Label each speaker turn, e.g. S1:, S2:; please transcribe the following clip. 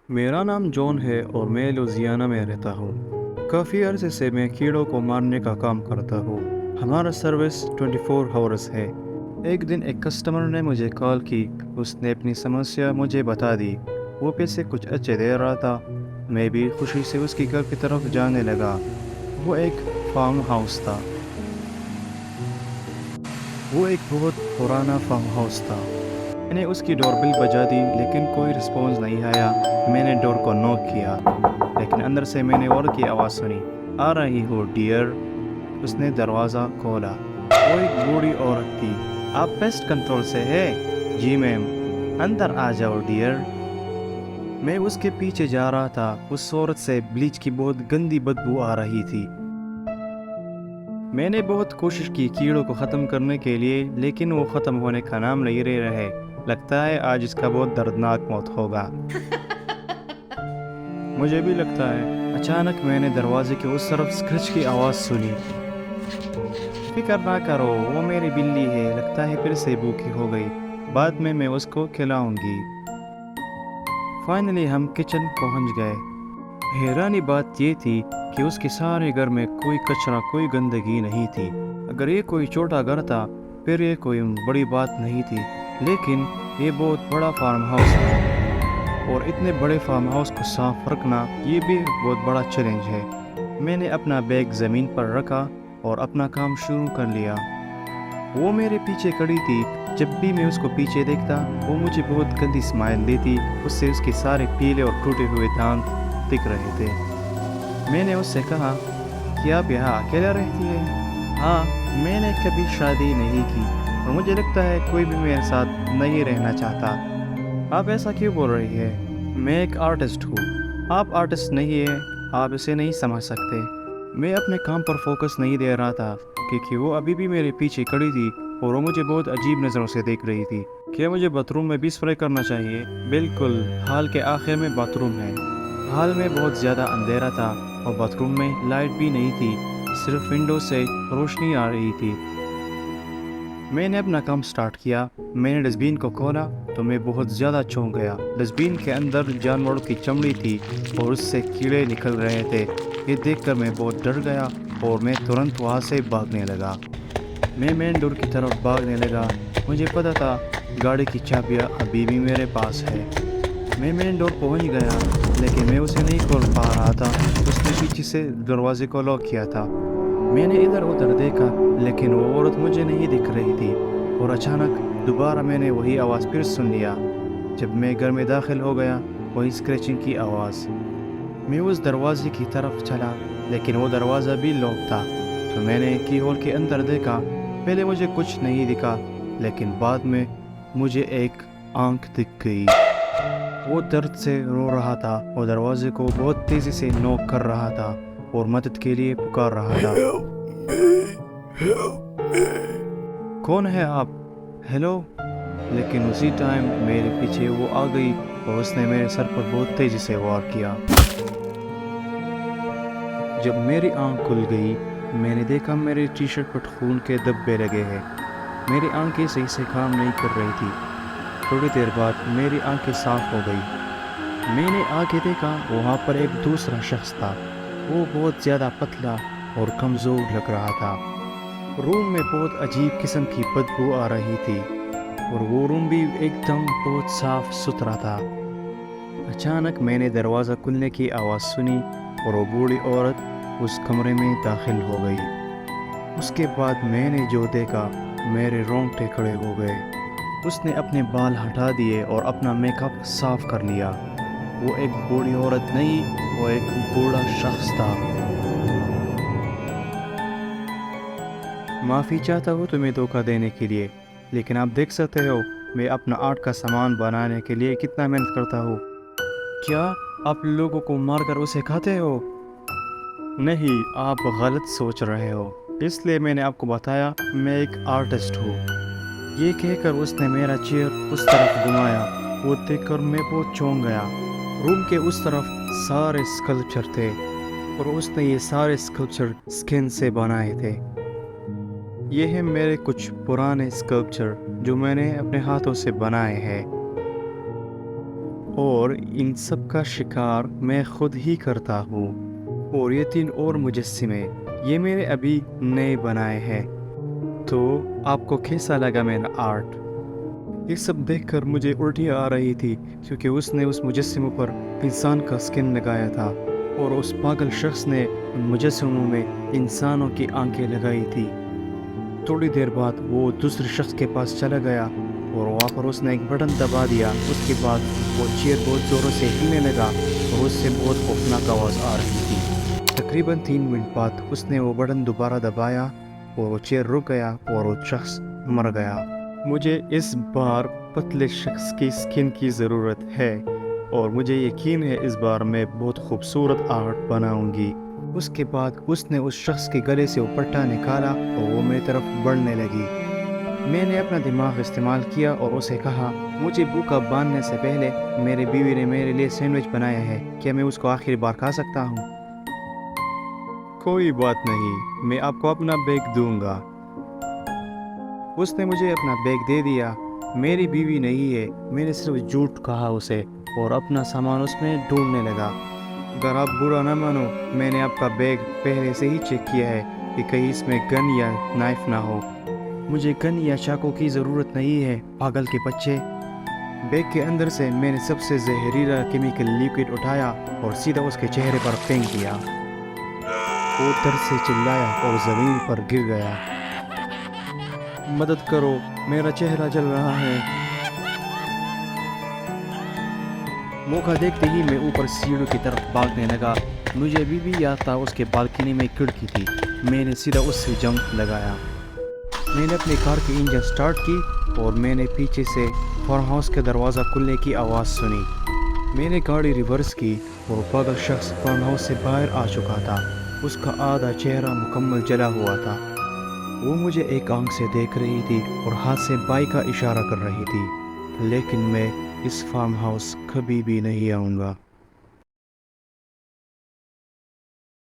S1: मेरा नाम जॉन है और मैं लुधियाना में रहता हूँ। काफ़ी अरसे से मैं कीड़ों को मारने का काम करता हूँ। हमारा सर्विस 24 आवर्स है। एक दिन एक कस्टमर ने मुझे कॉल की। उसने अपनी समस्या मुझे बता दी। वो पैसे कुछ अच्छे दे रहा था। मैं भी खुशी से उसकी घर की तरफ जाने लगा। वो एक फार्म हाउस था। वो एक बहुत पुराना फार्म हाउस था। मैंने उसकी डोरबेल बजा दी लेकिन कोई रिस्पॉन्स नहीं आया। मैंने डोर को नॉक किया लेकिन अंदर से मैंने और की आवाज़ सुनी। आ रही हो डियर। उसने दरवाज़ा खोला। वो एक बूढ़ी औरत थी। आप पेस्ट कंट्रोल से है? जी मैम। अंदर आ जाओ डियर। मैं उसके पीछे जा रहा था। उस औरत से ब्लीच की बहुत गंदी बदबू आ रही थी। मैंने बहुत कोशिश की कीड़ों को ख़त्म करने के लिए लेकिन वो ख़त्म होने का नाम नहीं ले रहे। लगता है आज इसका बहुत दर्दनाक मौत होगा। मुझे भी लगता है। अचानक मैंने दरवाजे के उस तरफ स्क्रैच की आवाज़ सुनी। फिक्र ना करो, वो मेरी बिल्ली है। लगता है फिर से भूखी हो गई। बाद में मैं उसको खिलाऊंगी। फाइनली हम किचन पहुंच गए। हैरानी बात ये थी कि उसके सारे घर में कोई कचरा कोई गंदगी नहीं थी। अगर ये कोई छोटा घर था फिर ये कोई बड़ी बात नहीं थी, लेकिन ये बहुत बड़ा फार्म हाउस था और इतने बड़े फार्म हाउस को साफ रखना ये भी बहुत बड़ा चैलेंज है। मैंने अपना बैग ज़मीन पर रखा और अपना काम शुरू कर लिया। वो मेरे पीछे खड़ी थी। जब भी मैं उसको पीछे देखता वो मुझे बहुत गंदी स्माइल देती। उससे उसके सारे पीले और टूटे हुए दांत दिख रहे थे। मैंने उससे कहा कि आप यहाँ अकेला रहती है? हाँ, मैंने कभी शादी नहीं की और मुझे लगता है कोई भी मेरे साथ नहीं रहना चाहता। आप ऐसा क्यों बोल रही है? मैं एक आर्टिस्ट हूँ। आप आर्टिस्ट नहीं है, आप इसे नहीं समझ सकते। मैं अपने काम पर फोकस नहीं दे रहा था क्योंकि वो अभी भी मेरे पीछे खड़ी थी और वो मुझे बहुत अजीब नज़रों से देख रही थी। क्या मुझे बाथरूम में भी स्प्रे करना चाहिए? बिल्कुल, हाल के आखिर में बाथरूम है। हाल में बहुत ज़्यादा अंधेरा था और बाथरूम में लाइट भी नहीं थी, सिर्फ विंडो से रोशनी आ रही थी। मैंने अपना काम स्टार्ट किया। मैंने डस्टबिन को खोला तो मैं बहुत ज़्यादा चौंक गया। डस्टबिन के अंदर जानवरों की चमड़ी थी और उससे कीड़े निकल रहे थे। ये देखकर मैं बहुत डर गया और मैं तुरंत वहाँ से भागने लगा। मैं मेन डोर की तरफ भागने लगा। मुझे पता था गाड़ी की चाबियाँ अभी भी मेरे पास है। मैं मेन डोर पहुंच गया लेकिन मैं उसे नहीं खोल पा रहा था। उसने पीछे से दरवाजे को लॉक किया था। मैंने इधर उधर देखा लेकिन वो औरत मुझे नहीं दिख रही थी और अचानक दोबारा मैंने वही आवाज़ फिर सुन लिया। जब मैं घर में दाखिल हो गया वही स्क्रैचिंग की आवाज़। मैं उस दरवाजे की तरफ चला लेकिन वो दरवाज़ा भी लॉक था। तो मैंने की होल के अंदर देखा। पहले मुझे कुछ नहीं दिखा लेकिन बाद में मुझे एक आंख दिख गई। वो दर्द से रो रहा था और दरवाजे को बहुत तेज़ी से नॉक कर रहा था और मदद के लिए पुकार रहा था। कौन है आप? हेलो। लेकिन उसी टाइम मेरे पीछे वो आ गई और उसने मेरे सर पर बहुत तेज़ी से वार किया। जब मेरी आंख खुल गई मैंने देखा मेरे टी शर्ट पर खून के धब्बे लगे हैं। मेरी आंखें सही से काम नहीं कर रही थी। थोड़ी देर बाद मेरी आंखें साफ हो गई। मैंने आगे देखा वहाँ पर एक दूसरा शख्स था। वो बहुत ज़्यादा पतला और कमज़ोर लग रहा था। रूम में बहुत अजीब किस्म की बदबू आ रही थी और वो रूम भी एकदम बहुत साफ सुथरा था। अचानक मैंने दरवाज़ा खुलने की आवाज़ सुनी और वो बूढ़ी औरत उस कमरे में दाखिल हो गई। उसके बाद मैंने जो देखा मेरे रोंगटे खड़े हो गए। उसने अपने बाल हटा दिए और अपना मेकअप साफ कर लिया। वो एक बूढ़ी औरत नहीं, वो एक बूढ़ा शख्स था। माफ़ी चाहता हूँ तुम्हें धोखा देने के लिए, लेकिन आप देख सकते हो मैं अपना आर्ट का सामान बनाने के लिए कितना मेहनत करता हूँ। क्या आप लोगों को मारकर उसे खाते हो? नहीं, आप गलत सोच रहे हो। इसलिए मैंने आपको बताया मैं एक आर्टिस्ट हूँ। ये कहकर उसने मेरा चेयर उस तरफ घुमाया। वो देखकर मैं बहुत चौंक गया। रूम के उस तरफ सारे स्कल्पचर थे और उसने ये सारे स्कल्पचर स्किन से बनाए थे। ये हैं मेरे कुछ पुराने स्कल्पचर जो मैंने अपने हाथों से बनाए हैं। اور ان سب کا شکار میں خود ہی کرتا ہوں۔ اور یہ 3 اور مجسمے یہ میرے ابھی نئے بنائے ہیں۔ تو آپ کو کیسا لگا میرا آرٹ؟ یہ سب دیکھ کر مجھے الٹی آ رہی تھی، کیونکہ اس نے اس مجسموں پر انسان کا سکن لگایا تھا، اور اس پاگل شخص نے ان مجسموں میں انسانوں کی آنکھیں لگائی تھی۔ تھوڑی دیر بعد وہ دوسرے شخص کے پاس چلا گیا، اور وہاں پر اس نے ایک بٹن دبا دیا۔ اس کے بعد وہ چیئر بہت زوروں سے ہلنے لگا، اور اس سے بہت خوفناک آواز آ رہی تھی۔ تقریباً 3 منٹ بعد اس نے وہ بٹن دوبارہ دبایا، اور وہ چیئر رک گیا، اور وہ شخص مر گیا۔ مجھے اس بار پتلے شخص کی سکن کی ضرورت ہے، اور مجھے یقین ہے اس بار میں بہت خوبصورت آرٹ بناؤں گی۔ اس کے بعد اس نے اس شخص کے گلے سے وہ پٹا نکالا، اور وہ میری طرف بڑھنے لگی۔ میں نے اپنا دماغ استعمال کیا اور اسے کہا، مجھے بھوکا باندھنے سے پہلے میرے بیوی نے میرے لیے سینڈوچ بنایا ہے، کیا میں اس کو آخری بار کھا سکتا ہوں؟ کوئی بات نہیں، میں آپ کو اپنا بیگ دوں گا۔ اس نے مجھے اپنا بیگ دے دیا۔ میری بیوی نہیں ہے، میں نے صرف جھوٹ کہا اسے، اور اپنا سامان اس میں ڈھونڈنے لگا۔ اگر آپ برا نہ مانو، میں نے آپ کا بیگ پہلے سے ہی چیک کیا ہے کہ کہیں اس میں گن یا نائف نہ ہو۔ مجھے گن یا چاقو کی ضرورت نہیں ہے، پاگل کے بچے۔ بیگ کے اندر سے میں نے سب سے زہریلا کیمیکل لیکوڈ اٹھایا اور سیدھا اس کے چہرے پر پھینک دیا۔ وہ درد سے چلایا اور زمین پر گر گیا۔ مدد کرو، میرا چہرہ جل رہا ہے۔ موقع دیکھتے ہی میں اوپر سیڑھیوں کی طرف بھاگنے لگا۔ مجھے ابھی بھی یاد تھا اس کے بالکنی میں کھڑکی تھی۔ میں نے سیدھا اس سے جمپ لگایا۔ میں نے اپنی کار کی انجن سٹارٹ کی، اور میں نے پیچھے سے فارم ہاؤس کا دروازہ کھلنے کی آواز سنی۔ میں نے گاڑی ریورس کی، اور پاگل شخص فارم ہاؤس سے باہر آ چکا تھا۔ اس کا آدھا چہرہ مکمل جلا ہوا تھا۔ وہ مجھے ایک آنکھ سے دیکھ رہی تھی اور ہاتھ سے بائک کا اشارہ کر رہی تھی۔ لیکن میں اس فارم ہاؤس کبھی بھی نہیں آؤں گا۔